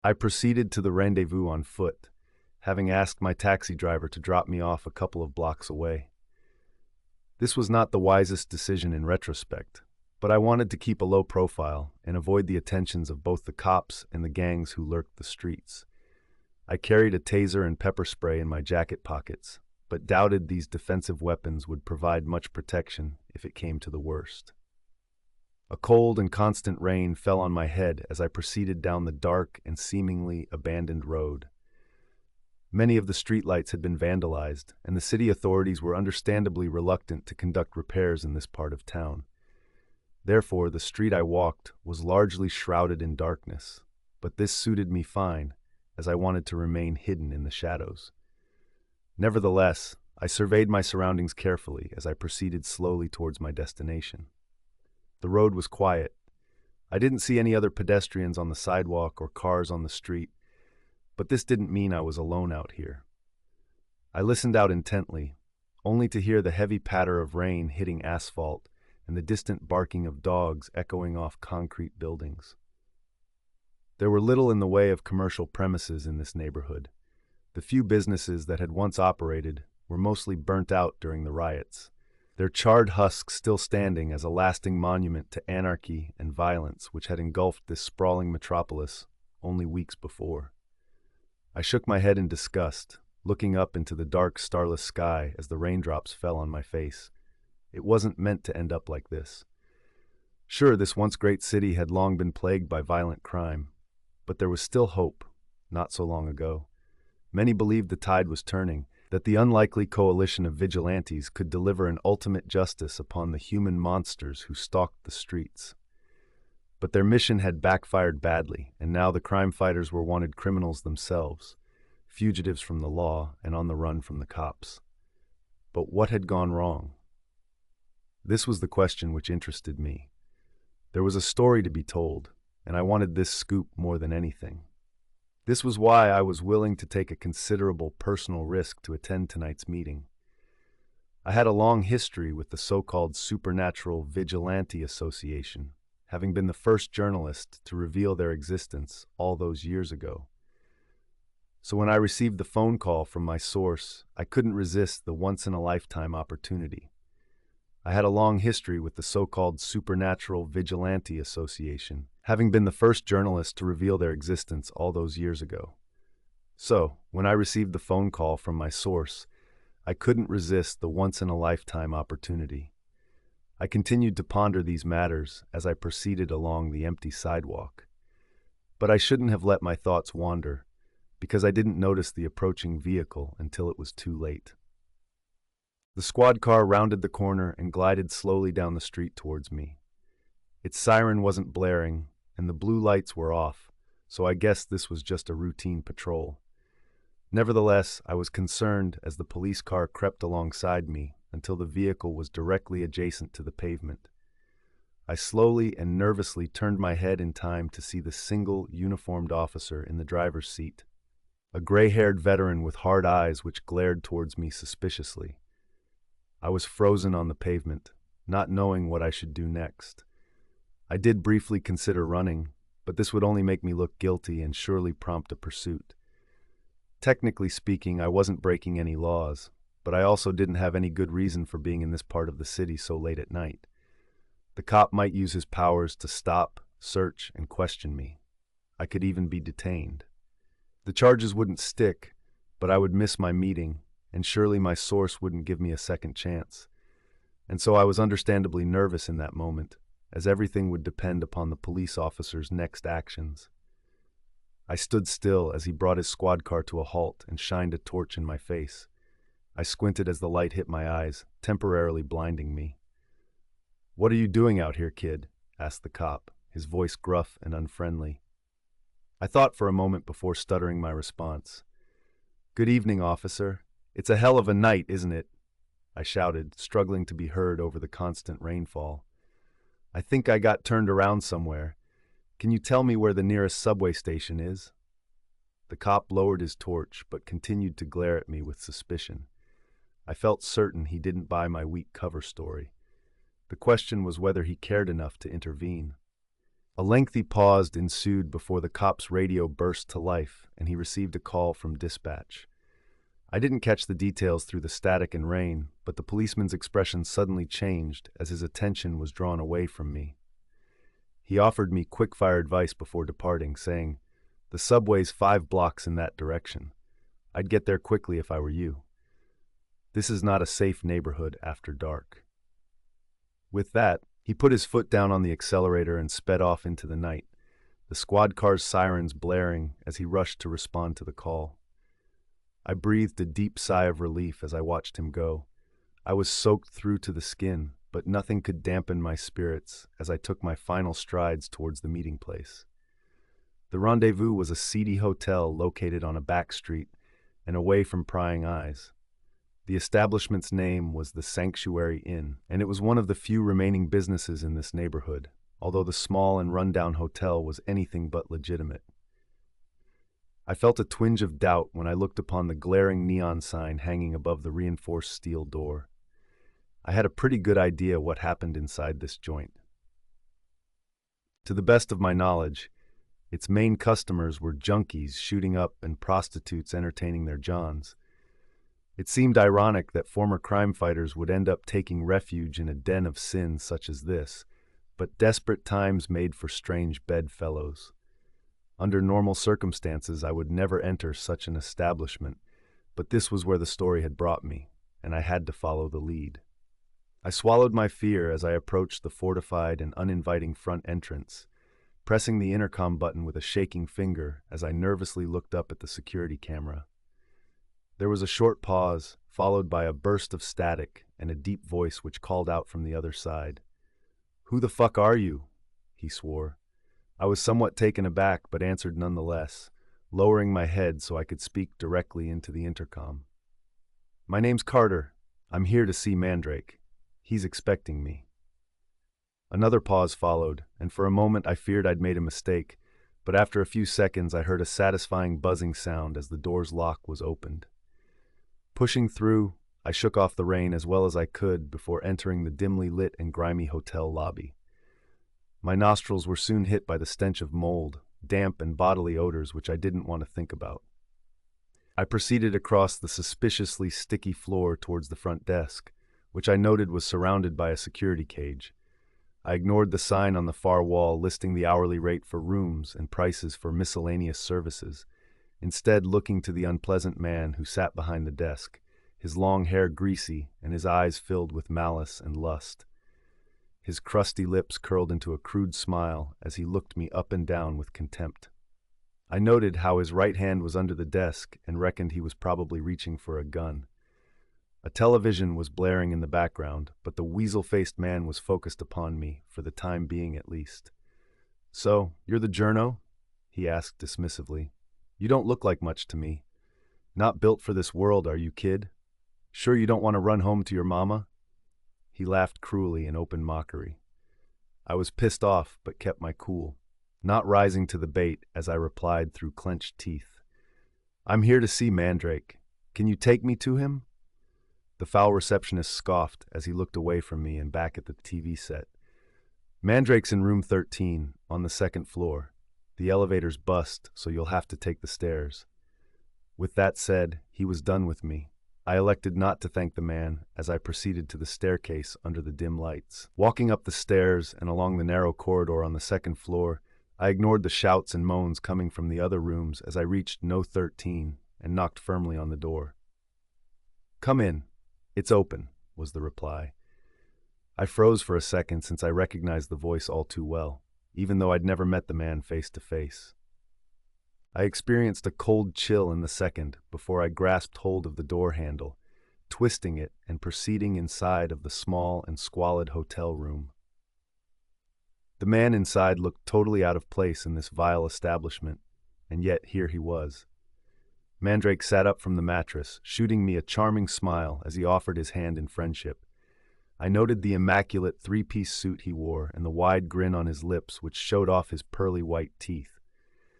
I proceeded to the rendezvous on foot, having asked my taxi driver to drop me off a couple of blocks away. This was not the wisest decision in retrospect, but I wanted to keep a low profile and avoid the attentions of both the cops and the gangs who lurked the streets. I carried a taser and pepper spray in my jacket pockets, but doubted these defensive weapons would provide much protection if it came to the worst. A cold and constant rain fell on my head as I proceeded down the dark and seemingly abandoned road. Many of the streetlights had been vandalized, and the city authorities were understandably reluctant to conduct repairs in this part of town. Therefore, the street I walked was largely shrouded in darkness, but this suited me fine, as I wanted to remain hidden in the shadows. Nevertheless, I surveyed my surroundings carefully as I proceeded slowly towards my destination. The road was quiet. I didn't see any other pedestrians on the sidewalk or cars on the street, but this didn't mean I was alone out here. I listened out intently, only to hear the heavy patter of rain hitting asphalt and the distant barking of dogs echoing off concrete buildings. There were little in the way of commercial premises in this neighborhood. The few businesses that had once operated were mostly burnt out during the riots, their charred husks still standing as a lasting monument to anarchy and violence which had engulfed this sprawling metropolis only weeks before. I shook my head in disgust, looking up into the dark, starless sky as the raindrops fell on my face. It wasn't meant to end up like this. Sure, this once great city had long been plagued by violent crime, but there was still hope, not so long ago. Many believed the tide was turning, that the unlikely coalition of vigilantes could deliver an ultimate justice upon the human monsters who stalked the streets. But their mission had backfired badly, and now the crime fighters were wanted criminals themselves, fugitives from the law and on the run from the cops. But what had gone wrong? This was the question which interested me. There was a story to be told, and I wanted this scoop more than anything. This was why I was willing to take a considerable personal risk to attend tonight's meeting. I had a long history with the so-called Supernatural Vigilante Association, having been the first journalist to reveal their existence all those years ago. So when I received the phone call from my source, I couldn't resist the once-in-a-lifetime opportunity. I had a long history with the so-called Supernatural Vigilante Association, having been the first journalist to reveal their existence all those years ago. So, when I received the phone call from my source, I couldn't resist the once-in-a-lifetime opportunity. I continued to ponder these matters as I proceeded along the empty sidewalk. But I shouldn't have let my thoughts wander, because I didn't notice the approaching vehicle until it was too late. The squad car rounded the corner and glided slowly down the street towards me. Its siren wasn't blaring, and the blue lights were off, so I guessed this was just a routine patrol. Nevertheless, I was concerned as the police car crept alongside me until the vehicle was directly adjacent to the pavement. I slowly and nervously turned my head in time to see the single uniformed officer in the driver's seat, a gray-haired veteran with hard eyes which glared towards me suspiciously. I was frozen on the pavement, not knowing what I should do next. I did briefly consider running, but this would only make me look guilty and surely prompt a pursuit. Technically speaking, I wasn't breaking any laws, but I also didn't have any good reason for being in this part of the city so late at night. The cop might use his powers to stop, search, and question me. I could even be detained. The charges wouldn't stick, but I would miss my meeting, and surely my source wouldn't give me a second chance. And so I was understandably nervous in that moment, as everything would depend upon the police officer's next actions. I stood still as he brought his squad car to a halt and shined a torch in my face. I squinted as the light hit my eyes, temporarily blinding me. "What are you doing out here, kid?" asked the cop, his voice gruff and unfriendly. I thought for a moment before stuttering my response. "Good evening, officer. It's a hell of a night, isn't it?" I shouted, struggling to be heard over the constant rainfall. "I think I got turned around somewhere. Can you tell me where the nearest subway station is?" The cop lowered his torch, but continued to glare at me with suspicion. I felt certain he didn't buy my weak cover story. The question was whether he cared enough to intervene. A lengthy pause ensued before the cop's radio burst to life, and he received a call from dispatch. I didn't catch the details through the static and rain, but the policeman's expression suddenly changed as his attention was drawn away from me. He offered me quick-fire advice before departing, saying, "The subway's 5 blocks in that direction. I'd get there quickly if I were you. This is not a safe neighborhood after dark." With that, he put his foot down on the accelerator and sped off into the night, the squad car's sirens blaring as he rushed to respond to the call. I breathed a deep sigh of relief as I watched him go. I was soaked through to the skin, but nothing could dampen my spirits as I took my final strides towards the meeting place. The rendezvous was a seedy hotel located on a back street and away from prying eyes. The establishment's name was the Sanctuary Inn, and it was one of the few remaining businesses in this neighborhood, although the small and rundown hotel was anything but legitimate. I felt a twinge of doubt when I looked upon the glaring neon sign hanging above the reinforced steel door. I had a pretty good idea what happened inside this joint. To the best of my knowledge, its main customers were junkies shooting up and prostitutes entertaining their johns. It seemed ironic that former crime fighters would end up taking refuge in a den of sin such as this, but desperate times made for strange bedfellows. Under normal circumstances, I would never enter such an establishment, but this was where the story had brought me, and I had to follow the lead. I swallowed my fear as I approached the fortified and uninviting front entrance, pressing the intercom button with a shaking finger as I nervously looked up at the security camera. There was a short pause, followed by a burst of static and a deep voice which called out from the other side. "Who the fuck are you?" he swore. I was somewhat taken aback, but answered nonetheless, lowering my head so I could speak directly into the intercom. "My name's Carter. I'm here to see Mandrake. He's expecting me." Another pause followed, and for a moment I feared I'd made a mistake, but after a few seconds I heard a satisfying buzzing sound as the door's lock was opened. Pushing through, I shook off the rain as well as I could before entering the dimly lit and grimy hotel lobby. My nostrils were soon hit by the stench of mold, damp and bodily odors which I didn't want to think about. I proceeded across the suspiciously sticky floor towards the front desk, which I noted was surrounded by a security cage. I ignored the sign on the far wall listing the hourly rate for rooms and prices for miscellaneous services, instead looking to the unpleasant man who sat behind the desk, his long hair greasy and his eyes filled with malice and lust. His crusty lips curled into a crude smile as he looked me up and down with contempt. I noted how his right hand was under the desk and reckoned he was probably reaching for a gun. A television was blaring in the background, but the weasel-faced man was focused upon me, for the time being at least. "So, you're the journo?" he asked dismissively. "You don't look like much to me. Not built for this world, are you, kid? Sure you don't want to run home to your mama?" He laughed cruelly in open mockery. I was pissed off, but kept my cool, not rising to the bait as I replied through clenched teeth. "I'm here to see Mandrake. Can you take me to him?" The foul receptionist scoffed as he looked away from me and back at the TV set. "Mandrake's in room 13, on the second floor. The elevator's bust, so you'll have to take the stairs." With that said, he was done with me. I elected not to thank the man as I proceeded to the staircase under the dim lights. Walking up the stairs and along the narrow corridor on the second floor, I ignored the shouts and moans coming from the other rooms as I reached No 13 and knocked firmly on the door. "Come in. It's open," was the reply. I froze for a second since I recognized the voice all too well, even though I'd never met the man face to face. I experienced a cold chill in the second before I grasped hold of the door handle, twisting it and proceeding inside of the small and squalid hotel room. The man inside looked totally out of place in this vile establishment, and yet here he was. Mandrake sat up from the mattress, shooting me a charming smile as he offered his hand in friendship. I noted the immaculate three-piece suit he wore and the wide grin on his lips which showed off his pearly white teeth.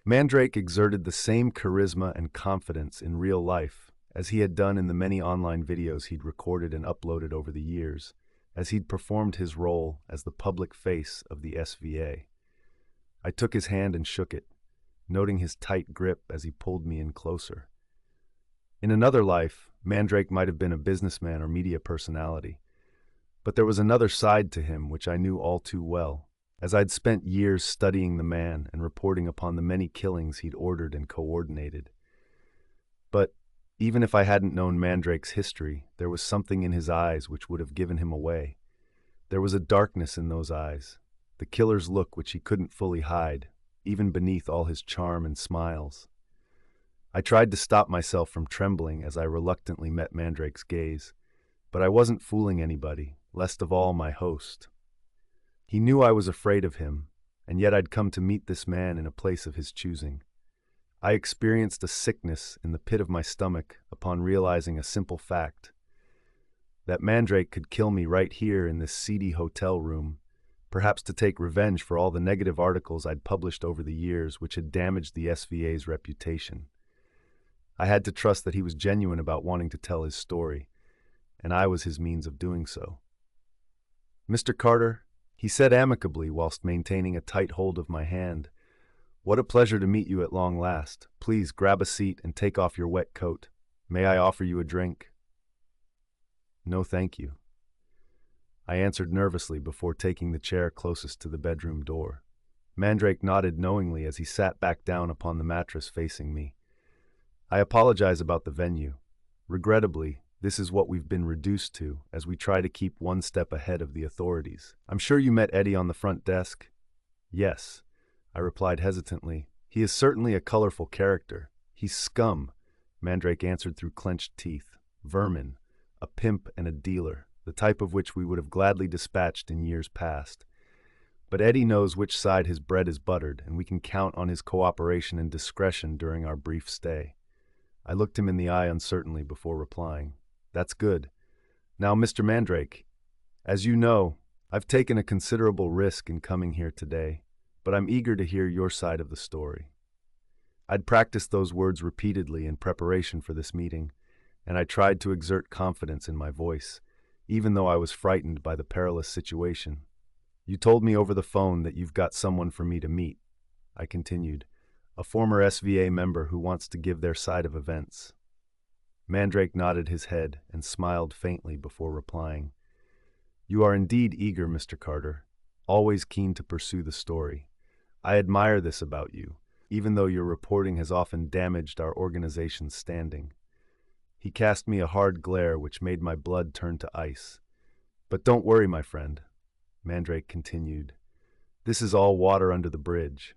Mandrake exerted the same charisma and confidence in real life as he had done in the many online videos he'd recorded and uploaded over the years, as he'd performed his role as the public face of the SVA. I took his hand and shook it, noting his tight grip as he pulled me in closer. In another life, Mandrake might have been a businessman or media personality, but there was another side to him which I knew all too well, as I'd spent years studying the man and reporting upon the many killings he'd ordered and coordinated. But even if I hadn't known Mandrake's history, there was something in his eyes which would have given him away. There was a darkness in those eyes, the killer's look which he couldn't fully hide, even beneath all his charm and smiles. I tried to stop myself from trembling as I reluctantly met Mandrake's gaze, but I wasn't fooling anybody, least of all my host. He knew I was afraid of him, and yet I'd come to meet this man in a place of his choosing. I experienced a sickness in the pit of my stomach upon realizing a simple fact: that Mandrake could kill me right here in this seedy hotel room, perhaps to take revenge for all the negative articles I'd published over the years which had damaged the SVA's reputation. I had to trust that he was genuine about wanting to tell his story, and I was his means of doing so. "Mr. Carter," he said amicably whilst maintaining a tight hold of my hand, "what a pleasure to meet you at long last. Please grab a seat and take off your wet coat. May I offer you a drink?" "No, thank you," I answered nervously before taking the chair closest to the bedroom door. Mandrake nodded knowingly as he sat back down upon the mattress facing me. "I apologize about the venue. Regrettably, this is what we've been reduced to as we try to keep one step ahead of the authorities. I'm sure you met Eddie on the front desk?" "Yes," I replied hesitantly. "He is certainly a colorful character." "He's scum," Mandrake answered through clenched teeth. "Vermin, a pimp and a dealer, the type of which we would have gladly dispatched in years past. But Eddie knows which side his bread is buttered, and we can count on his cooperation and discretion during our brief stay." I looked him in the eye uncertainly before replying. "That's good. Now, Mr. Mandrake, as you know, I've taken a considerable risk in coming here today, but I'm eager to hear your side of the story." I'd practiced those words repeatedly in preparation for this meeting, and I tried to exert confidence in my voice, even though I was frightened by the perilous situation. "You told me over the phone that you've got someone for me to meet," I continued, "a former SVA member who wants to give their side of events." Mandrake nodded his head and smiled faintly before replying. "You are indeed eager, Mr. Carter, always keen to pursue the story. I admire this about you, even though your reporting has often damaged our organization's standing." He cast me a hard glare which made my blood turn to ice. "But don't worry, my friend," Mandrake continued. "This is all water under the bridge.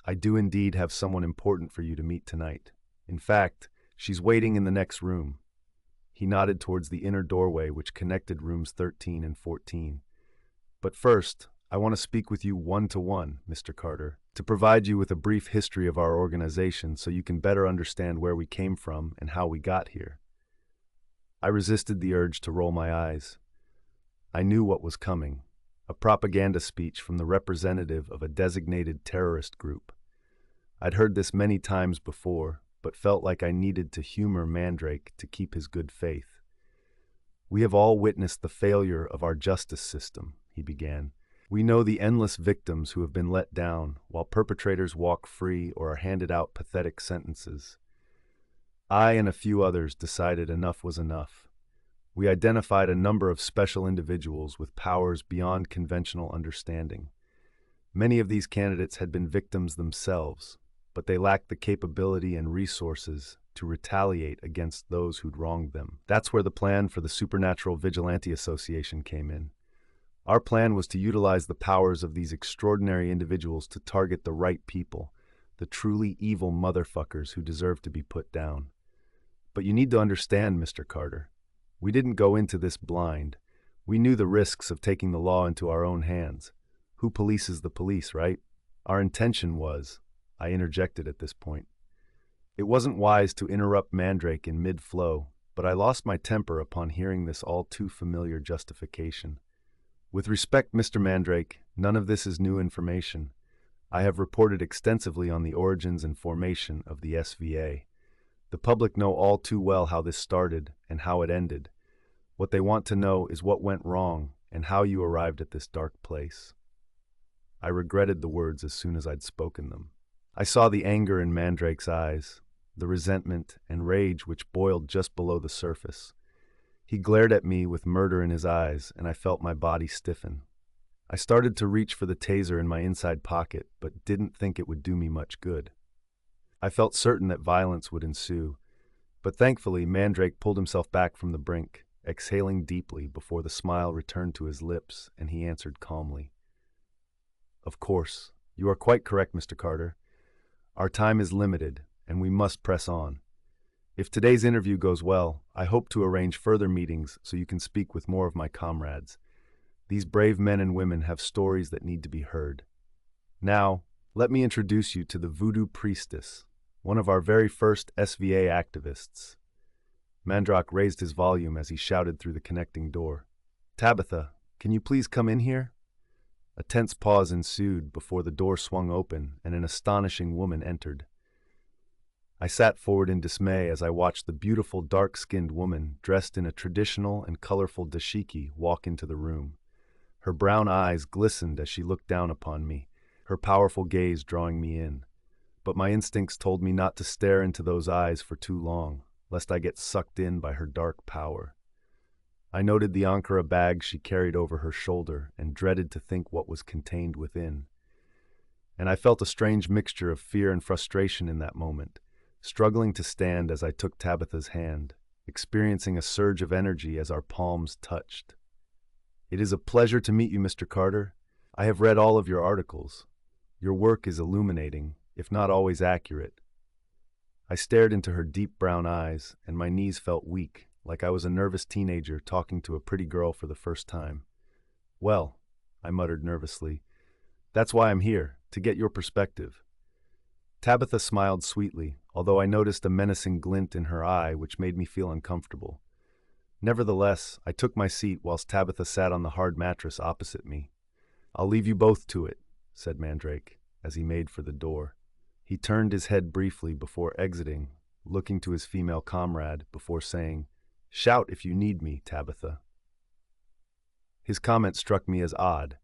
I do indeed have someone important for you to meet tonight. In fact, she's waiting in the next room." He nodded towards the inner doorway which connected rooms 13 and 14. "But first, I want to speak with you one-to-one, Mr. Carter, to provide you with a brief history of our organization so you can better understand where we came from and how we got here." I resisted the urge to roll my eyes. I knew what was coming: a propaganda speech from the representative of a designated terrorist group. I'd heard this many times before, but felt like I needed to humor Mandrake to keep his good faith. "We have all witnessed the failure of our justice system," he began. "We know the endless victims who have been let down, while perpetrators walk free or are handed out pathetic sentences. I and a few others decided enough was enough. We identified a number of special individuals with powers beyond conventional understanding. Many of these candidates had been victims themselves, but they lacked the capability and resources to retaliate against those who'd wronged them. That's where the plan for the Supernatural Vigilante Association came in. Our plan was to utilize the powers of these extraordinary individuals to target the right people, the truly evil motherfuckers who deserve to be put down. But you need to understand, Mr. Carter, we didn't go into this blind. We knew the risks of taking the law into our own hands. Who polices the police, right? Our intention was," I interjected at this point. It wasn't wise to interrupt Mandrake in mid-flow, but I lost my temper upon hearing this all too familiar justification. "With respect, Mr. Mandrake, none of this is new information. I have reported extensively on the origins and formation of the SVA. The public know all too well how this started and how it ended. What they want to know is what went wrong and how you arrived at this dark place." I regretted the words as soon as I'd spoken them. I saw the anger in Mandrake's eyes, the resentment and rage which boiled just below the surface. He glared at me with murder in his eyes, and I felt my body stiffen. I started to reach for the taser in my inside pocket, but didn't think it would do me much good. I felt certain that violence would ensue, but thankfully Mandrake pulled himself back from the brink, exhaling deeply before the smile returned to his lips, and he answered calmly. "Of course, you are quite correct, Mr. Carter. Our time is limited, and we must press on. If today's interview goes well, I hope to arrange further meetings so you can speak with more of my comrades. These brave men and women have stories that need to be heard. Now, let me introduce you to the Voodoo Priestess, one of our very first SVA activists." Mandrake raised his volume as he shouted through the connecting door. "Tabitha, can you please come in here?" A tense pause ensued before the door swung open and an astonishing woman entered. I sat forward in dismay as I watched the beautiful dark-skinned woman dressed in a traditional and colorful dashiki walk into the room. Her brown eyes glistened as she looked down upon me, her powerful gaze drawing me in. But my instincts told me not to stare into those eyes for too long, lest I get sucked in by her dark power. I noted the Ankara bag she carried over her shoulder and dreaded to think what was contained within. And I felt a strange mixture of fear and frustration in that moment, struggling to stand as I took Tabitha's hand, experiencing a surge of energy as our palms touched. "It is a pleasure to meet you, Mr. Carter. I have read all of your articles. Your work is illuminating, if not always accurate." I stared into her deep brown eyes, and my knees felt weak, like I was a nervous teenager talking to a pretty girl for the first time. "Well," I muttered nervously, "that's why I'm here, to get your perspective." Tabitha smiled sweetly, although I noticed a menacing glint in her eye which made me feel uncomfortable. Nevertheless, I took my seat whilst Tabitha sat on the hard mattress opposite me. "I'll leave you both to it," said Mandrake, as he made for the door. He turned his head briefly before exiting, looking to his female comrade before saying, "Shout if you need me, Tabitha." His comment struck me as odd.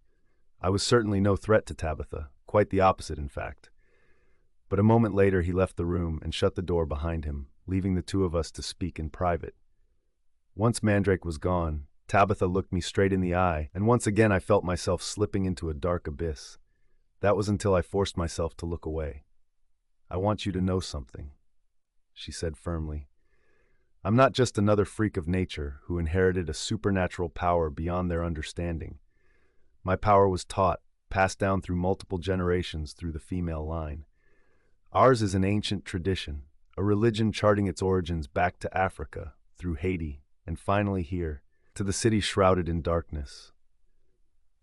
I was certainly no threat to Tabitha, quite the opposite in fact. But a moment later he left the room and shut the door behind him, leaving the two of us to speak in private. Once Mandrake was gone, Tabitha looked me straight in the eye, and once again I felt myself slipping into a dark abyss. That was until I forced myself to look away. "I want you to know something," she said firmly. "I'm not just another freak of nature who inherited a supernatural power beyond their understanding. My power was taught, passed down through multiple generations through the female line. Ours is an ancient tradition, a religion charting its origins back to Africa, through Haiti, and finally here, to the city shrouded in darkness."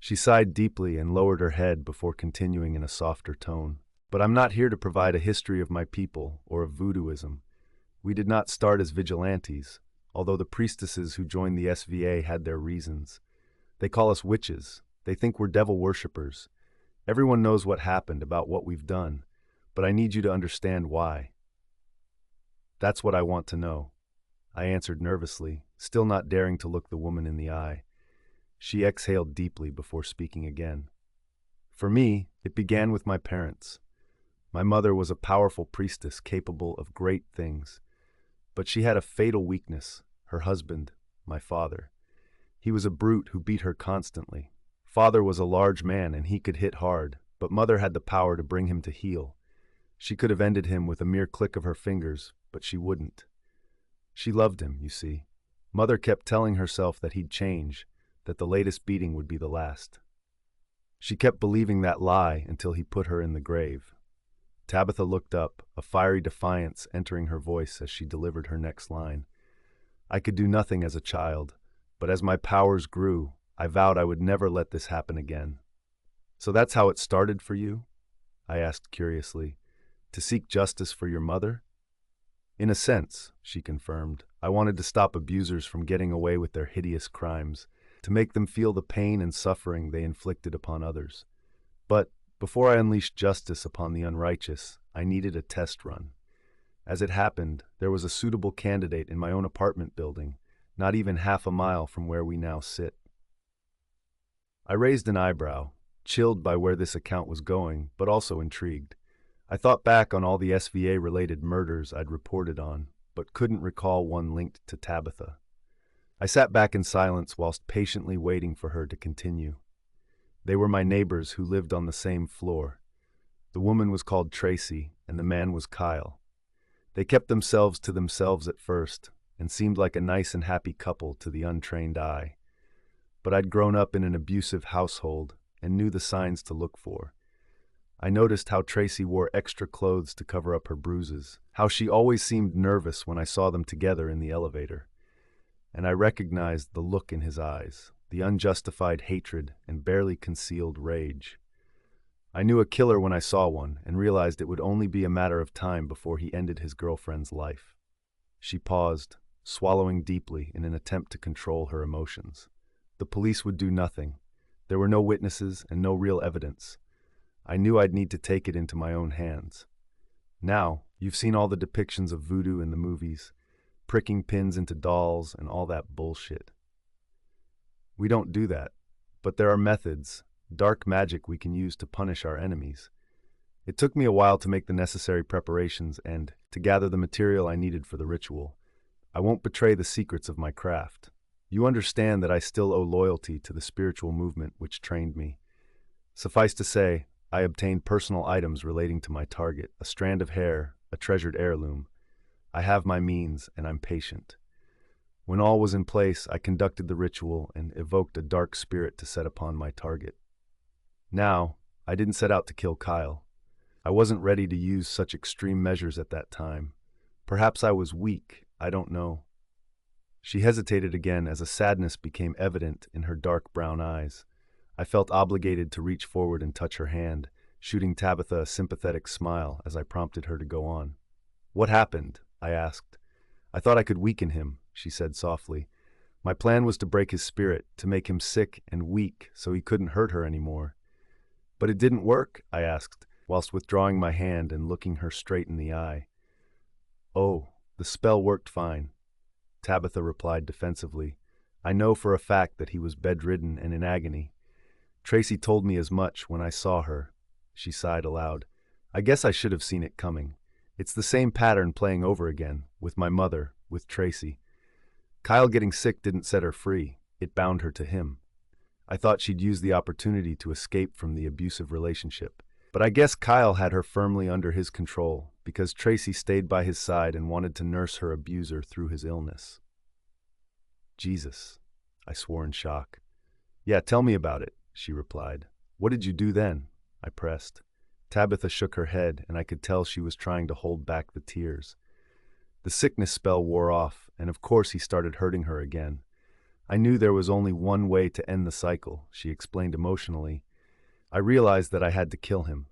She sighed deeply and lowered her head before continuing in a softer tone. "But I'm not here to provide a history of my people or of voodooism. We did not start as vigilantes, although the priestesses who joined the SVA had their reasons. They call us witches. They think we're devil worshippers. Everyone knows what happened, about what we've done, but I need you to understand why." "That's what I want to know," I answered nervously, still not daring to look the woman in the eye. She exhaled deeply before speaking again. "For me, it began with my parents. My mother was a powerful priestess capable of great things. But she had a fatal weakness, her husband, my father. He was a brute who beat her constantly. Father was a large man and he could hit hard, but mother had the power to bring him to heel. She could have ended him with a mere click of her fingers, but she wouldn't. She loved him, you see. Mother kept telling herself that he'd change, that the latest beating would be the last. She kept believing that lie until he put her in the grave." Tabitha looked up, a fiery defiance entering her voice as she delivered her next line. "I could do nothing as a child, but as my powers grew, I vowed I would never let this happen again." "So that's how it started for you?" I asked curiously. "To seek justice for your mother?" "In a sense," she confirmed. "I wanted to stop abusers from getting away with their hideous crimes, to make them feel the pain and suffering they inflicted upon others. But before I unleashed justice upon the unrighteous, I needed a test run. As it happened, there was a suitable candidate in my own apartment building, not even half a mile from where we now sit." I raised an eyebrow. chilled by where this account was going, but also intrigued. I thought back on all the SVA-related murders I'd reported on, but couldn't recall one linked to Tabitha. I sat back in silence whilst patiently waiting for her to continue. They were my neighbors who lived on the same floor. The woman was called Tracy, and the man was Kyle. They kept themselves to themselves at first, and seemed like a nice and happy couple to the untrained eye. But I'd grown up in an abusive household and knew the signs to look for. I noticed how Tracy wore extra clothes to cover up her bruises, how she always seemed nervous when I saw them together in the elevator. And I recognized the look in his eyes, the unjustified hatred and barely concealed rage. I knew a killer when I saw one and realized it would only be a matter of time before he ended his girlfriend's life. She paused, swallowing deeply in an attempt to control her emotions. The police would do nothing. There were no witnesses and no real evidence. I knew I'd need to take it into my own hands. Now, you've seen all the depictions of voodoo in the movies, pricking pins into dolls and all that bullshit. We don't do that, but there are methods, dark magic we can use to punish our enemies. It took me a while to make the necessary preparations and to gather the material I needed for the ritual. I won't betray the secrets of my craft. You understand that I still owe loyalty to the spiritual movement which trained me. Suffice to say, I obtained personal items relating to my target, a strand of hair, a treasured heirloom. I have my means, and I'm patient. When all was in place, I conducted the ritual and evoked a dark spirit to set upon my target. Now, I didn't set out to kill Kyle. I wasn't ready to use such extreme measures at that time. Perhaps I was weak, I don't know. She hesitated again as a sadness became evident in her dark brown eyes. I felt obligated to reach forward and touch her hand, shooting Tabitha a sympathetic smile as I prompted her to go on. "What happened?" I asked. "I thought I could weaken him," she said softly. "My plan was to break his spirit, to make him sick and weak so he couldn't hurt her anymore." "But it didn't work?" I asked, whilst withdrawing my hand and looking her straight in the eye. "Oh, the spell worked fine," Tabitha replied defensively. "I know for a fact that he was bedridden and in agony. Tracy told me as much when I saw her." She sighed aloud. "I guess I should have seen it coming. It's the same pattern playing over again, with my mother, with Tracy. Kyle getting sick didn't set her free. It bound her to him. I thought she'd use the opportunity to escape from the abusive relationship. But I guess Kyle had her firmly under his control, because Tracy stayed by his side and wanted to nurse her abuser through his illness." "Jesus," I swore in shock. "Yeah, tell me about it," she replied. "What did you do then?" I pressed. Tabitha shook her head, and I could tell she was trying to hold back the tears. "The sickness spell wore off, and of course he started hurting her again. I knew there was only one way to end the cycle," she explained emotionally. "I realized that I had to kill him.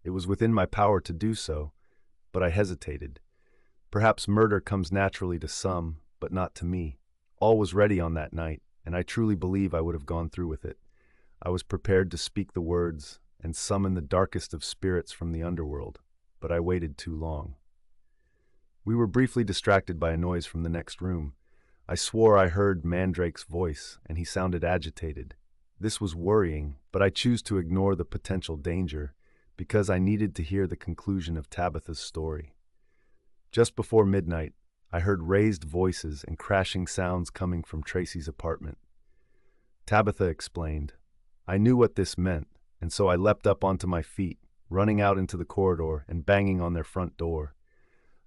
It was within my power to do so, but I hesitated. Perhaps murder comes naturally to some, but not to me. All was ready on that night, and I truly believe I would have gone through with it. I was prepared to speak the words and summon the darkest of spirits from the underworld, but I waited too long." We were briefly distracted by a noise from the next room. I swore I heard Mandrake's voice, and he sounded agitated. This was worrying, but I chose to ignore the potential danger, because I needed to hear the conclusion of Tabitha's story. Just before midnight, I heard raised voices and crashing sounds coming from Tracy's apartment. Tabitha explained. I knew what this meant, and so I leapt up onto my feet, running out into the corridor and banging on their front door.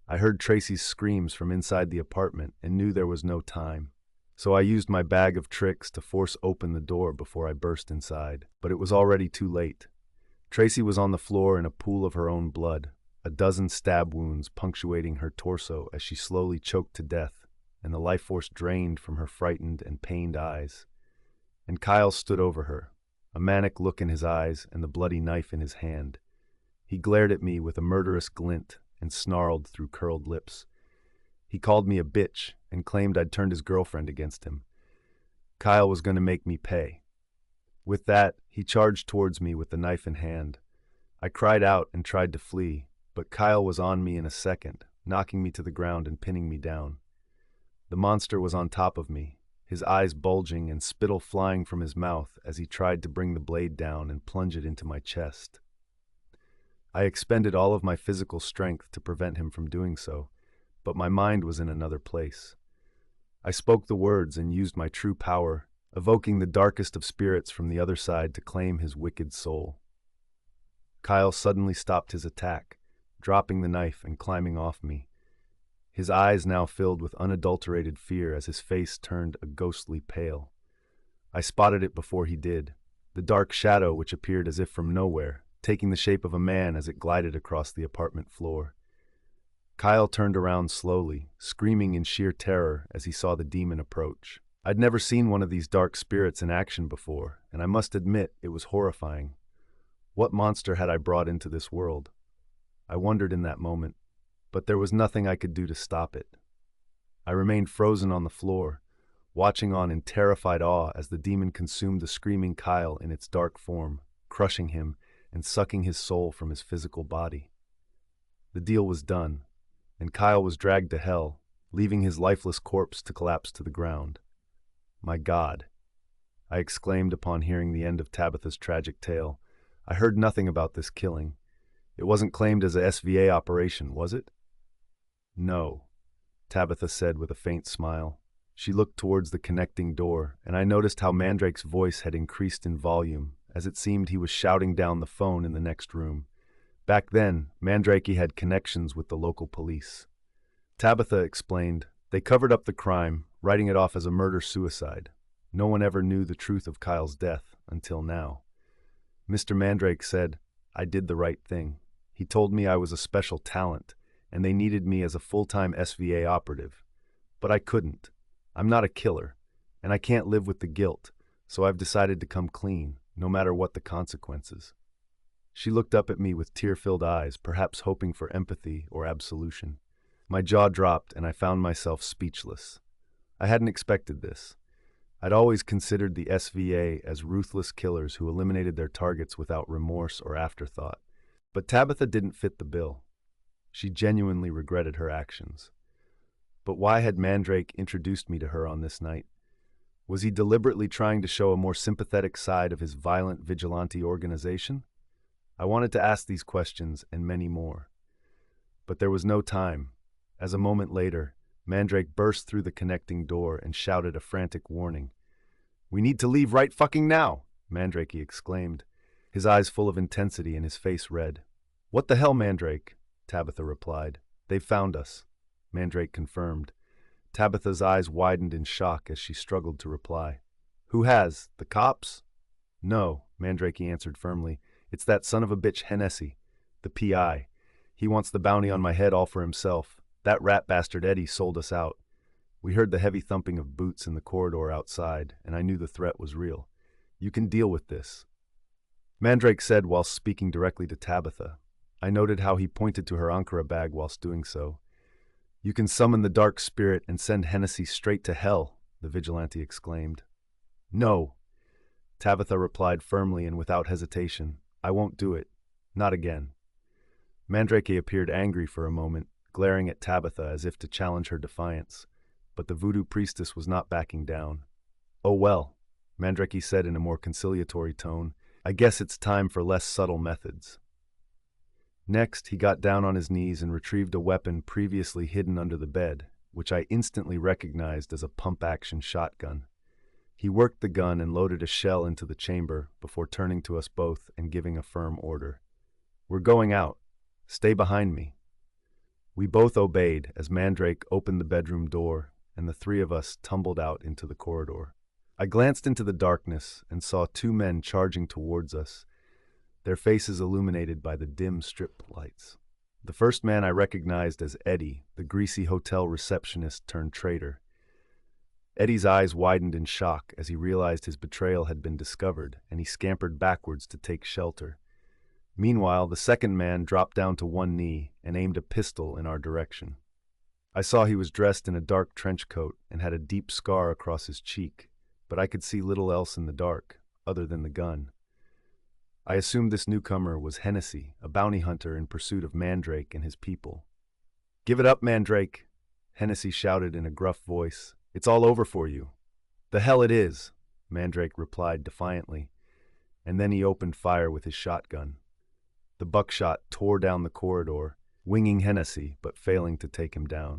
I heard Tracy's screams from inside the apartment and knew there was no time. So I used my bag of tricks to force open the door before I burst inside, but it was already too late. Tracy was on the floor in a pool of her own blood, a dozen stab wounds punctuating her torso as she slowly choked to death, and the life force drained from her frightened and pained eyes. And Kyle stood over her, a manic look in his eyes and the bloody knife in his hand. He glared at me with a murderous glint and snarled through curled lips. He called me a bitch and claimed I'd turned his girlfriend against him. Kyle was going to make me pay. With that, he charged towards me with the knife in hand. I cried out and tried to flee, but Kyle was on me in a second, knocking me to the ground and pinning me down. The monster was on top of me, his eyes bulging and spittle flying from his mouth as he tried to bring the blade down and plunge it into my chest. I expended all of my physical strength to prevent him from doing so, but my mind was in another place. I spoke the words and used my true power, evoking the darkest of spirits from the other side to claim his wicked soul. Kyle suddenly stopped his attack, dropping the knife and climbing off me, his eyes now filled with unadulterated fear as his face turned a ghostly pale. I spotted it before he did, the dark shadow which appeared as if from nowhere, taking the shape of a man as it glided across the apartment floor. Kyle turned around slowly, screaming in sheer terror as he saw the demon approach. I'd never seen one of these dark spirits in action before, and I must admit it was horrifying. What monster had I brought into this world? I wondered in that moment, but there was nothing I could do to stop it. I remained frozen on the floor, watching on in terrified awe as the demon consumed the screaming Kyle in its dark form, crushing him and sucking his soul from his physical body. The deal was done, and Kyle was dragged to hell, leaving his lifeless corpse to collapse to the ground. My God, I exclaimed upon hearing the end of Tabitha's tragic tale. I heard nothing about this killing. It wasn't claimed as a SVA operation, was it? No, Tabitha said with a faint smile. She looked towards the connecting door, and I noticed how Mandrake's voice had increased in volume, as it seemed he was shouting down the phone in the next room. Back then, Mandrake had connections with the local police. Tabitha explained, they covered up the crime, writing it off as a murder-suicide. No one ever knew the truth of Kyle's death until now. Mr. Mandrake said, I did the right thing. He told me I was a special talent, and they needed me as a full-time SVA operative. But I couldn't. I'm not a killer, and I can't live with the guilt, so I've decided to come clean, no matter what the consequences. She looked up at me with tear-filled eyes, perhaps hoping for empathy or absolution. My jaw dropped, and I found myself speechless. I hadn't expected this. I'd always considered the SVA as ruthless killers who eliminated their targets without remorse or afterthought. But Tabitha didn't fit the bill. She genuinely regretted her actions. But why had Mandrake introduced me to her on this night? Was he deliberately trying to show a more sympathetic side of his violent vigilante organization? I wanted to ask these questions and many more. But there was no time, as a moment later, Mandrake burst through the connecting door and shouted a frantic warning. "We need to leave right fucking now!" Mandrake exclaimed, his eyes full of intensity and his face red. "What the hell, Mandrake?" Tabitha replied. "They've found us," Mandrake confirmed. Tabitha's eyes widened in shock as she struggled to reply. "Who has? The cops?" "No," Mandrake answered firmly. "It's that son of a bitch Hennessy, the PI. He wants the bounty on my head all for himself. That rat bastard Eddie sold us out." We heard the heavy thumping of boots in the corridor outside, and I knew the threat was real. "You can deal with this," Mandrake said while speaking directly to Tabitha. I noted how he pointed to her Ankara bag whilst doing so. "You can summon the dark spirit and send Hennessy straight to hell," the vigilante exclaimed. "No," Tabitha replied firmly and without hesitation. "I won't do it. Not again." Mandrake appeared angry for a moment, glaring at Tabitha as if to challenge her defiance. But the Voodoo Priestess was not backing down. "Oh well," Mandrake said in a more conciliatory tone. "I guess it's time for less subtle methods." Next, he got down on his knees and retrieved a weapon previously hidden under the bed, which I instantly recognized as a pump-action shotgun. He worked the gun and loaded a shell into the chamber before turning to us both and giving a firm order. "We're going out. Stay behind me." We both obeyed as Mandrake opened the bedroom door, and the three of us tumbled out into the corridor. I glanced into the darkness and saw two men charging towards us, their faces illuminated by the dim strip lights. The first man I recognized as Eddie, the greasy hotel receptionist turned traitor. Eddie's eyes widened in shock as he realized his betrayal had been discovered, and he scampered backwards to take shelter. Meanwhile, the second man dropped down to one knee and aimed a pistol in our direction. I saw he was dressed in a dark trench coat and had a deep scar across his cheek, but I could see little else in the dark, other than the gun. I assumed this newcomer was Hennessy, a bounty hunter in pursuit of Mandrake and his people. "Give it up, Mandrake," Hennessy shouted in a gruff voice. "It's all over for you." The hell it is, Mandrake replied defiantly, and then he opened fire with his shotgun. The buckshot tore down the corridor, winging Hennessy but failing to take him down.